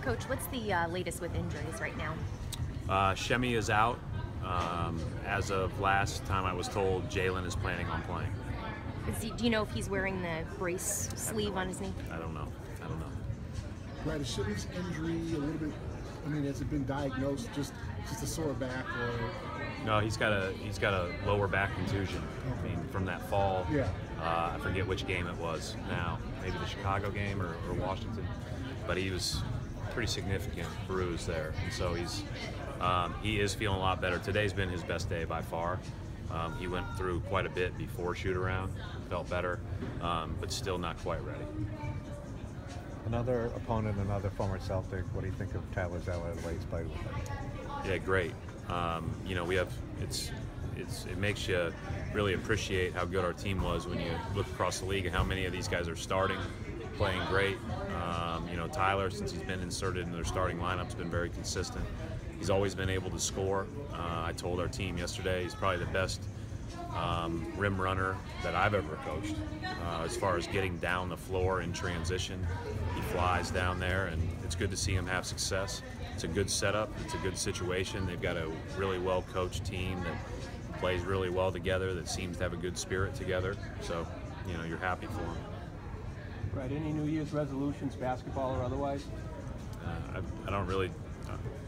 Coach, what's the latest with injuries right now? Shemi is out. As of last time I was told, Jalen is planning on playing. Do you know if he's wearing the brace sleeve on his knee? I don't know. Brad, is Shemi's injury a little bit, I mean, has it been diagnosed just a sore back or? No, he's got a lower back contusion. I mean, from that fall. Yeah. I forget which game it was now. Maybe the Chicago game or Washington. But he was pretty significant bruise there. And so he is feeling a lot better. Today's been his best day by far. He went through quite a bit before shoot-around, felt better, but still not quite ready. Another opponent, another former Celtic. What do you think of Tyler Zeller, the way he's played with him? Yeah, great. You know, it makes you really appreciate how good our team was when you look across the league and how many of these guys are starting, playing great. You know, Tyler, since he's been inserted in their starting lineup, has been very consistent. He's always been able to score. I told our team yesterday he's probably the best rim runner that I've ever coached. As far as getting down the floor in transition, he flies down there, and it's good to see him have success. It's a good setup. It's a good situation. They've got a really well-coached team that plays really well together, that seems to have a good spirit together. So, you know, you're happy for him. Right. Any New Year's resolutions, basketball or otherwise? I don't really,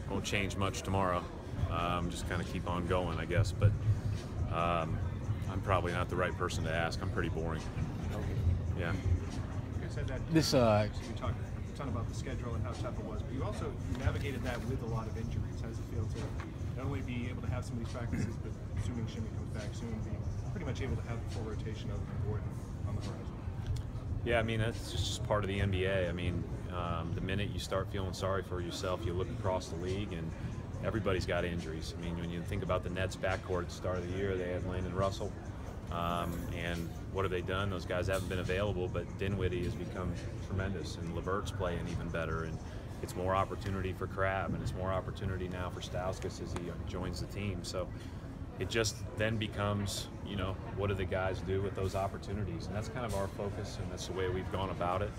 won't change much tomorrow. Just kind of keep on going, I guess. But I'm probably not the right person to ask. I'm pretty boring. Yeah. You said that This we talked a ton about the schedule and how tough it was, but you also navigated that with a lot of injuries. How does it feel to not only be able to have some of these practices, but assuming Shimmy comes back soon, be pretty much able to have the full rotation of Gordon on the horizon? Yeah, I mean, that's just part of the NBA. I mean, the minute you start feeling sorry for yourself, you look across the league, and everybody's got injuries. I mean, when you think about the Nets backcourt at the start of the year, they had Landon Russell. And what have they done? Those guys haven't been available, but Dinwiddie has become tremendous, and LeVert's playing even better. And it's more opportunity for Crabbe, and it's more opportunity now for Stauskas as he joins the team. So it just then becomes, you know, what do the guys do with those opportunities? And that's kind of our focus, and that's the way we've gone about it.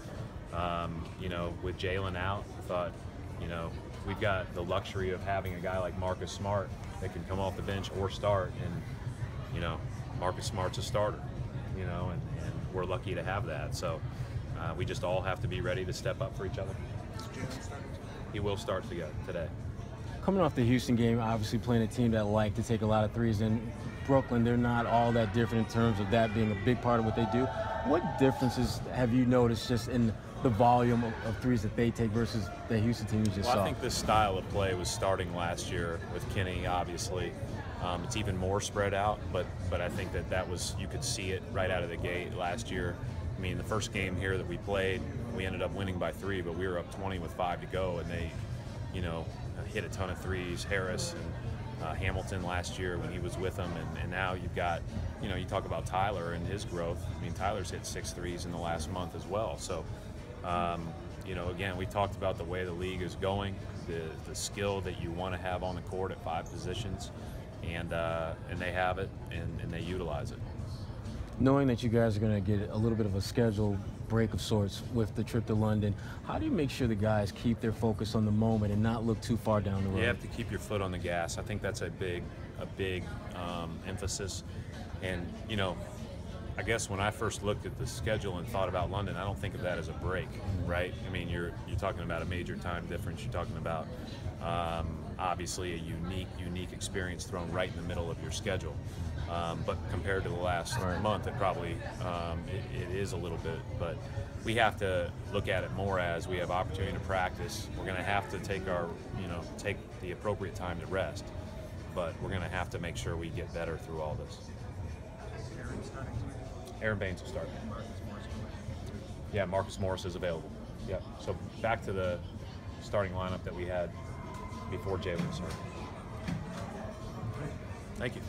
You know, with Jalen out, I thought, you know, we've got the luxury of having a guy like Marcus Smart that can come off the bench or start, and, you know, Marcus Smart's a starter, you know, and we're lucky to have that. So we just all have to be ready to step up for each other. He will start today. Coming off the Houston game, obviously playing a team that like to take a lot of threes, and Brooklyn, they're not all that different in terms of that being a big part of what they do. What differences have you noticed just in the volume of threes that they take versus the Houston team you just saw? I think this style of play was starting last year with Kenny, obviously. It's even more spread out, but I think that was, you could see it right out of the gate last year. I mean, the first game here that we played, we ended up winning by 3, but we were up 20 with 5 to go, and they, you know, hit a ton of threes. Harris and Hamilton last year when he was with them, and now you've got, you know, you talk about Tyler and his growth. I mean, Tyler's hit 6 threes in the last month as well. So, you know, again, we talked about the way the league is going, the skill that you want to have on the court at 5 positions, and they have it, and they utilize it. Knowing that you guys are going to get a little bit of a schedule break of sorts with the trip to London, how do you make sure the guys keep their focus on the moment and not look too far down the road? You have to keep your foot on the gas. I think that's a big emphasis. And, you know, I guess when I first looked at the schedule and thought about London, I don't think of that as a break, right? I mean, you're talking about a major time difference. You're talking about obviously a unique experience thrown right in the middle of your schedule. But compared to the last month, it probably it is a little bit. But we have to look at it more as we have opportunity to practice. We're going to have to take take the appropriate time to rest. But we're going to have to make sure we get better through all this. Aaron Baines will start. Yeah, Marcus Morris is available. Yeah. So back to the starting lineup that we had before Jalen started. Thank you.